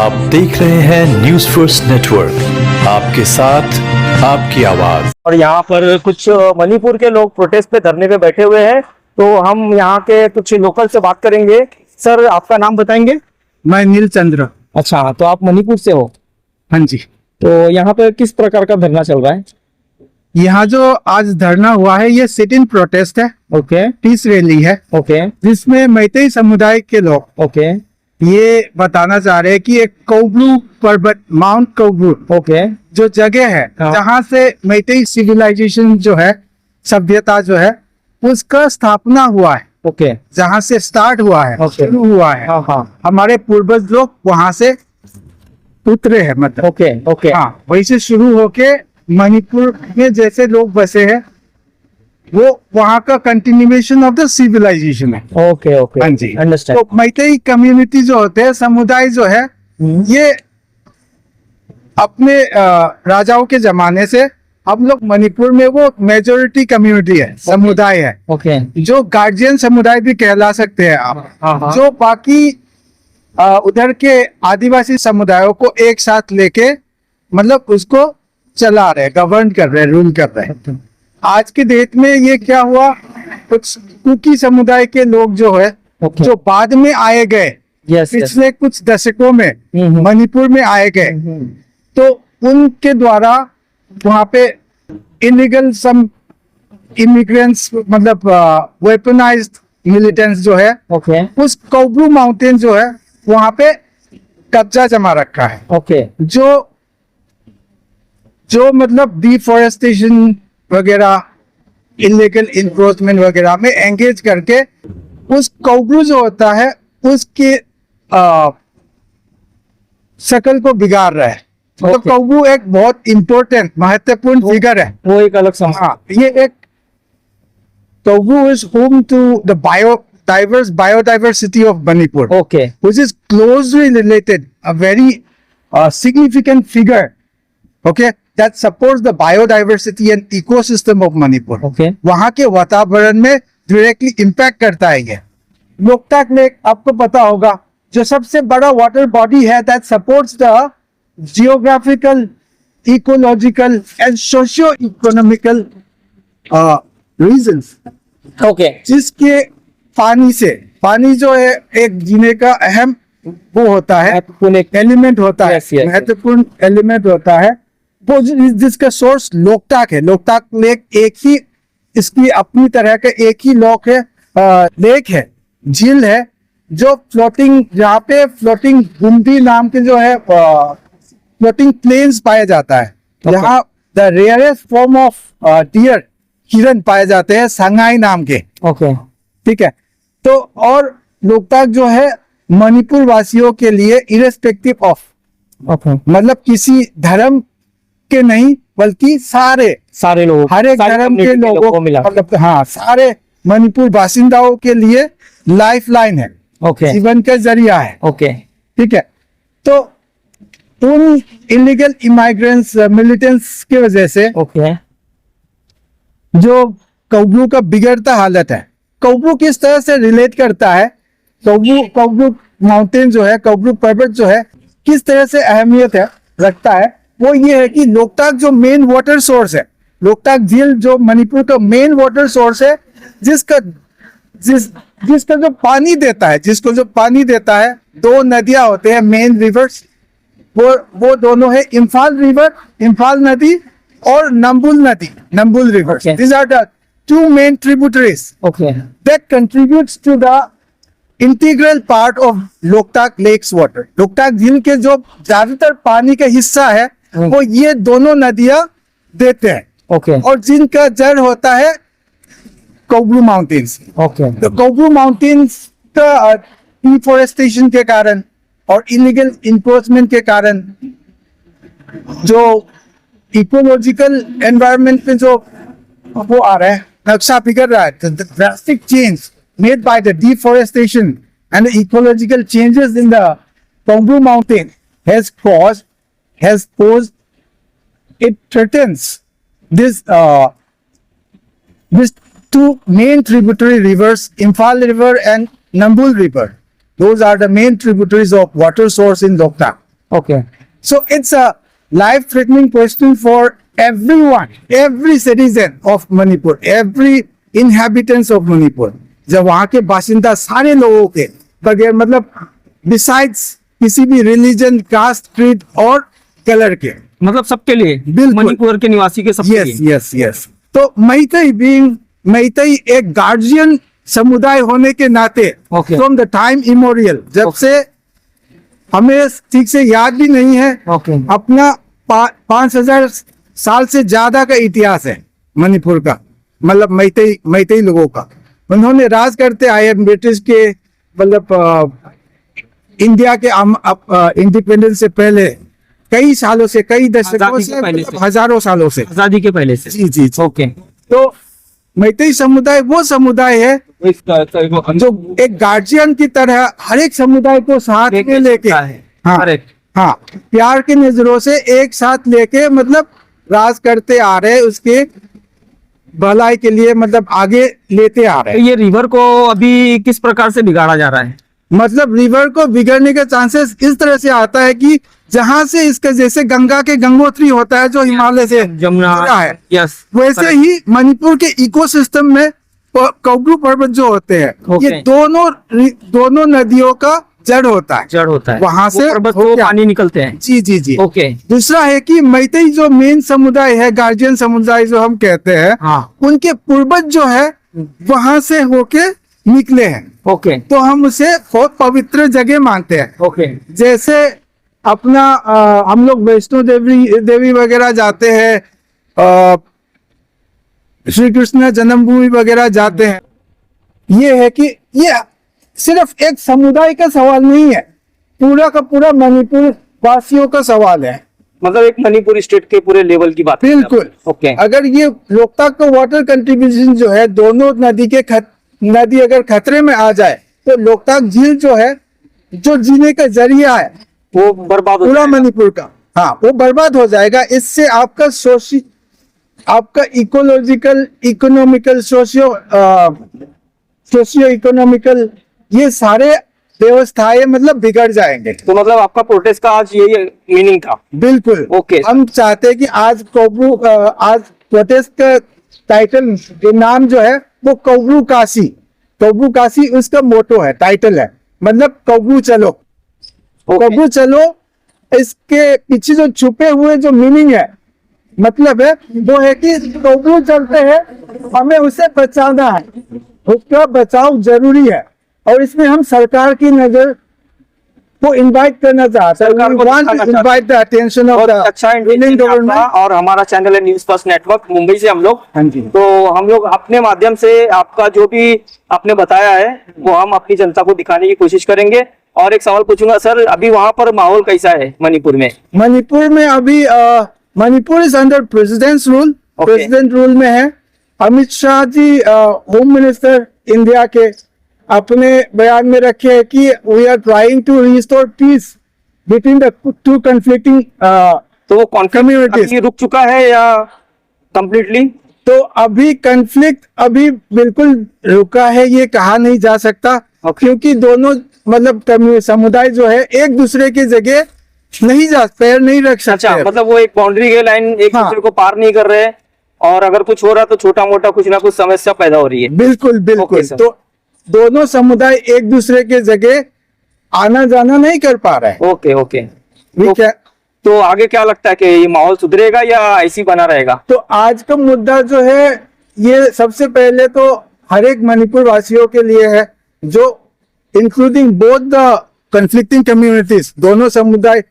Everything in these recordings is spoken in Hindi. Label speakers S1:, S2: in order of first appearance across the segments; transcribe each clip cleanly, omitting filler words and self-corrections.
S1: आप देख रहे हैं न्यूज फर्स्ट नेटवर्क, आपके साथ आपकी आवाज।
S2: और यहाँ पर कुछ मणिपुर के लोग प्रोटेस्ट पे धरने पे बैठे हुए हैं, तो हम यहाँ के कुछ लोकल से बात करेंगे। सर, आपका नाम बताएंगे?
S3: मैं नील चंद्र।
S2: अच्छा, तो आप मणिपुर से हो?
S3: हाँ जी।
S2: तो यहाँ पे किस प्रकार का धरना चल रहा है?
S3: यहाँ जो आज धरना हुआ है ये सिट इन प्रोटेस्ट है।
S2: ओके।
S3: पीस रैली है।
S2: ओके।
S3: जिसमें मैतेई समुदाय के लोग
S2: ओके
S3: ये बताना चाह रहे हैं कि एक कोब्लू पर्वत, माउंट कोब्लू,
S2: ओके,
S3: जो जगह है जहाँ से मैतेई सिविलाइजेशन जो है, सभ्यता जो है, उसका स्थापना हुआ है।
S2: ओके।
S3: जहाँ से स्टार्ट हुआ है, शुरू हुआ है।
S2: हाँ।
S3: हमारे पूर्वज लोग वहां से उतरे हैं, मतलब।
S2: ओके। ओके।
S3: हाँ, वहीं से शुरू होके मणिपुर में जैसे लोग बसे हैं वो वहाँ का कंटिन्यूएशन ऑफ द सिविलाइजेशन है।
S2: ओके। ओके।
S3: हाँ जी।
S2: अंडरस्टैंड।
S3: तो मैतेई कम्युनिटी जो होते हैं, समुदाय जो है, ये अपने राजाओं के जमाने से हम लोग मणिपुर में वो मेजोरिटी कम्युनिटी है, समुदाय है।
S2: ओके।
S3: जो गार्जियन समुदाय भी कहला सकते हैं आप। जो बाकी उधर के आदिवासी समुदायों को एक साथ लेके मतलब उसको चला रहे, गवर्न कर रहे, रूल कर रहे। आज के डेट में ये क्या हुआ, कुछ कुकी समुदाय के लोग जो है, जो बाद में आए गए, पिछले कुछ दशकों में मणिपुर में आए गए, तो उनके द्वारा वहां पे इलीगल सम इमिग्रेंट्स, मतलब वेपनाइज्ड मिलिटेंट्स जो है, उस कोब्लू माउंटेन जो है वहां पे कब्जा जमा रखा है।
S2: ओके।
S3: जो मतलब डिफॉरेस्टेशन वगैरह, इलीगल इंक्रोचमेंट वगैरह में एंगेज करके उस कोब्लू जो होता है उसके शकल को बिगाड़ रहा है। तो कोब्लू एक बहुत इंपॉर्टेंट, महत्वपूर्ण फिगर है।
S2: वो एक अलग समझ।
S3: हाँ, ये एक कोब्लू is home to the biodiversity of Manipur.
S2: Okay.
S3: Which is closely related, a very significant figure, okay, that supports the biodiversity and ecosystem of Manipur.
S2: Okay.
S3: वहाँ के वातावरण में directly impact करता है ये। लोकताक लेक आपको पता होगा, जो सबसे बड़ा वाटर बॉडी है, that supports the geographical, ecological and socio-economical reasons.
S2: Okay.
S3: जिसके पानी जो है एक जीने का अहम वो होता है, एलिमेंट होता है, महत्वपूर्ण एलिमेंट होता है वो, जिसका सोर्स लोकताक है। लोकताक लेक एक ही, इसकी अपनी तरह का एक ही लेक है, झील है, जो फ्लोटिंग, जहाँ पे फ्लोटिंग गुंडी नाम के जो है फ्लोटिंग प्लेन्स पाया जाता है। यहाँ the rarest form of dear, हिरन पाए जाते हैं, संगाई नाम के।
S2: ओके।
S3: ठीक है। तो और लोकताक जो है मणिपुर वासियों के लिए इरेस्पेक्टिव ऑफ, मतलब किसी धर्म के नहीं, बल्कि सारे लोग, हर एक धर्म के लोगों को मिला, मतलब हाँ, सारे मणिपुर बासिंदाओं के लिए लाइफ लाइन है।
S2: ओके।
S3: जीवन का जरिया है।
S2: ओके।
S3: ठीक है। तो उन इलीगल इमाइग्रेंट्स, मिलिटेंट्स की वजह से जो कोब्लू का बिगड़ता हालत है, कोब्लू किस तरह से रिलेट करता है, कोब्लू माउंटेन जो है, कोब्लू पर्वत जो है, किस तरह से अहमियत रखता है, वो ये है कि लोकताक जो मेन वाटर सोर्स है, लोकताक झील जो मणिपुर का मेन वाटर सोर्स है, जिसका जो पानी देता है, दो नदियां होते हैं, मेन रिवर्स, वो दोनों है इम्फाल रिवर, इम्फाल नदी, और नंबुल river. These are the two main tributaries that contributes to the integral part of Loktak lake's water. Loktak झील के जो ज्यादातर पानी का हिस्सा है वो ये दोनों नदियां देते हैं। और जिनका जड़ होता है कोब्लू माउंटेन्स। तो कोब्लू माउंटेन्स का डिफॉरेस्टेशन के कारण और इलीगल इंक्रोचमेंट के कारण जो इकोलॉजिकल एनवायरनमेंट में जो वो आ रहा है, नक्शा बिगड़ रहा है, the drastic change made by the deforestation and the ecological changes in the Kombru mountain has posed, it threatens these two main tributary rivers, Imphal River and Nambul River. Those are the main tributaries of water source in Loktak.
S2: Okay.
S3: So it's a life-threatening question for everyone, every citizen of Manipur, every inhabitants of Manipur. जब वहाँ के बाशिंदा सारे लोगों के बगैर मतलब besides किसी भी रिलीजन, कास्ट, क्रीड और कलर के,
S2: मतलब सबके लिए,
S3: बिल्कुल।
S2: मणिपुर के निवासी के सबके
S3: यस
S2: लिए।
S3: Yes yes. तो मैतेई एक गार्जियन समुदाय होने के नाते
S2: Okay.
S3: फ्रॉम द टाइम इमोरियल, जब से हमें ठीक से याद भी नहीं है,
S2: Okay.
S3: अपना 5,000 साल से ज्यादा का इतिहास है मणिपुर का, मतलब मैतेई लोगों का। उन्होंने राज करते आए ब्रिटिश के, मतलब इंडिया के इंडिपेंडेंस से पहले कई सालों से, कई दशकों
S2: आजादी के
S3: से,
S2: पहले
S3: मतलब
S2: से।
S3: हजारों सालों से।
S2: आजादी के पहले से।
S3: जी जी जी।
S2: ओके।
S3: तो मैतेई समुदाय वो समुदाय है जो एक गार्जियन की तरह हर एक समुदाय को साथ में लेके, हाँ
S2: करेक्ट।
S3: हाँ, प्यार की नजरों से एक साथ लेके मतलब राज करते आ रहे हैं, उसके भलाई के लिए मतलब आगे लेते आ रहे
S2: तो
S3: हैं।
S2: ये रिवर को अभी किस प्रकार से बिगाड़ा जा रहा है?
S3: मतलब रिवर को बिगड़ने का चांसेस इस तरह से आता है कि जहां से इसका, जैसे गंगा के गंगोत्री होता है जो हिमालय से
S2: जमुना
S3: जुड़ा है,
S2: यस,
S3: वैसे ही मणिपुर के इकोसिस्टम में कौगू पर्वत जो होते हैं,
S2: ओके।
S3: ये दोनों नदियों का जड़ होता है,
S2: जड़ होता है,
S3: वहां
S2: वो
S3: से
S2: पर्वत
S3: हो
S2: को
S3: क्या?
S2: पानी निकलते हैं।
S3: जी जी जी।
S2: ओके।
S3: दूसरा है कि मैतेई जो मेन समुदाय है, गार्जियन समुदाय जो हम कहते हैं,
S2: हाँ।
S3: उनके पूर्वज जो है वहां से होके निकले हैं,
S2: ओके।
S3: तो हम उसे बहुत पवित्र जगह मानते हैं।
S2: ओके।
S3: जैसे अपना हम लोग वैष्णो देवी वगैरह जाते हैं, श्री कृष्ण जन्मभूमि वगैरह जाते हैं। ये है कि ये सिर्फ एक समुदाय का सवाल नहीं है, पूरा का पूरा मणिपुर वासियों का सवाल है।
S2: मतलब एक मणिपुर स्टेट के पूरे लेवल की बात है।
S3: बिल्कुल।
S2: ओके।
S3: अगर ये लोकतक का वाटर कंट्रीब्यूशन जो है, दोनों नदी अगर खतरे में आ जाए तो लोकतक झील जो है, जो जीने का जरिया है,
S2: वो बर्बाद हो
S3: पूरा
S2: जाएगा।
S3: मणिपुर का, हाँ, वो बर्बाद हो जाएगा। इससे आपका आपका इकोलॉजिकल, इकोनॉमिकल, सोशियो इकोनॉमिकल, ये सारे व्यवस्थाएं मतलब बिगड़ जाएंगे।
S2: तो मतलब आपका प्रोटेस्ट का आज यही मीनिंग था?
S3: बिल्कुल।
S2: ओके।
S3: हम चाहते हैं कि आज प्रोटेस्ट का टाइटल, जो नाम जो है वो कौगू काशी उसका मोटो है, टाइटल है, मतलब कौगू चलो।
S2: ओके।
S3: कौगू चलो, इसके पीछे जो छुपे हुए जो मीनिंग है, मतलब है, वो है कि कौगू चलते हैं, हमें उसे बचाना है, उसका बचाव जरूरी है। और इसमें हम सरकार की नजर को इनवाइट करना चाहते हैं।
S2: सरकार को दिखाना चाहते हैं।
S3: इनवाइट द अटेंशन ऑफ
S2: बहुत
S3: द
S2: अच्छा
S3: रूलिंग गवर्नमेंट।
S2: और हमारा चैनल है न्यूज़ फर्स्ट नेटवर्क, मुंबई से हम लोग।
S3: हाँ जी।
S2: तो हम लोग अपने माध्यम से आपका जो भी आपने बताया है वो हम अपनी जनता को दिखाने की कोशिश करेंगे। और एक सवाल पूछूंगा सर, अभी वहां पर माहौल कैसा है मणिपुर में?
S3: मणिपुर में अभी Manipur is under president's rule, president rule में है। Amit Shah ji home minister India के अपने बयान में रखे हैं कि we are trying to restore peace between the two conflicting
S2: तो वो कॉन्फ्लिक्ट
S3: Communities।
S2: रुक चुका है या कंप्लीटली?
S3: तो अभी कन्फ्लिक्ट अभी बिल्कुल रुका है ये कहा नहीं जा सकता, क्योंकि दोनों मतलब समुदाय जो है एक दूसरे की जगह पैर नहीं रख सकते।
S2: अच्छा, मतलब वो एक बाउंड्री के लाइन एक
S3: हाँ।
S2: दूसरे को पार नहीं कर रहे, और अगर कुछ हो रहा तो छोटा मोटा कुछ ना कुछ समस्या पैदा हो रही है।
S3: बिल्कुल बिल्कुल।
S2: Okay sir.
S3: तो दोनों समुदाय एक दूसरे के जगह आना जाना नहीं कर पा रहे हैं।
S2: Okay okay.
S3: ठीक है।
S2: तो आगे क्या लगता है कि ये माहौल सुधरेगा या ऐसी बना रहेगा?
S3: तो आज का मुद्दा जो है, ये सबसे पहले तो हर एक मणिपुर वासियों के लिए है, जो including both the conflicting communities, दोनों समुदाय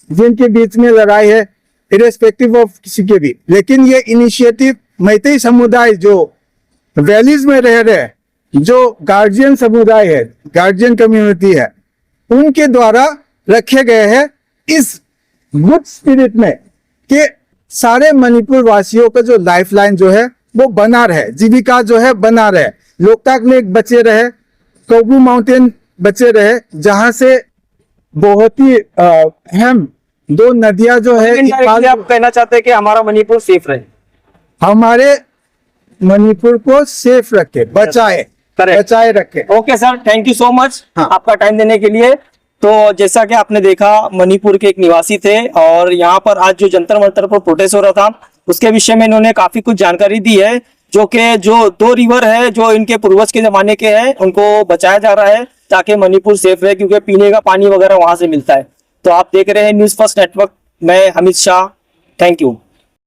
S3: जिनके बीच में लड़ाई है, इरेस्पेक्टिव ऑफ किसी के भी। लेकिन ये इनिशिएटिव मैतेई समुदाय जो वैलीज में रह रहे हैं, जो गार्जियन समुदाय है, गार्जियन कम्युनिटी है, उनके द्वारा रखे गए हैं इस गुड स्पिरिट में कि सारे मणिपुर वासियों का जो लाइफलाइन जो है वो बना रहे, जीविका जो है बना रहे, लोकतक लेक बचे रहे, कौगू माउंटेन बचे रहे, जहां से बहुत ही अहम दो नदियां जो है,
S2: आप कहना चाहते हैं कि हमारा मणिपुर सेफ रहे,
S3: हमारे मणिपुर को सेफ रखे, बचाए
S2: Correct।
S3: बचाए रखे।
S2: Okay sir, thank you so much
S3: हाँ।
S2: आपका टाइम देने के लिए। तो जैसा कि आपने देखा, मणिपुर के एक निवासी थे और यहाँ पर आज जो जंतर मंतर पर प्रोटेस्ट हो रहा था उसके विषय में इन्होंने काफी कुछ जानकारी दी है। जो 2 रिवर है जो इनके पूर्वज के जमाने के हैं उनको बचाया जा रहा है ताकि मणिपुर सेफ रहे, क्योंकि पीने का पानी वगैरह वहां से मिलता है। तो आप देख रहे हैं न्यूज़ फर्स्ट नेटवर्क, मैं अमित शाह, थैंक यू।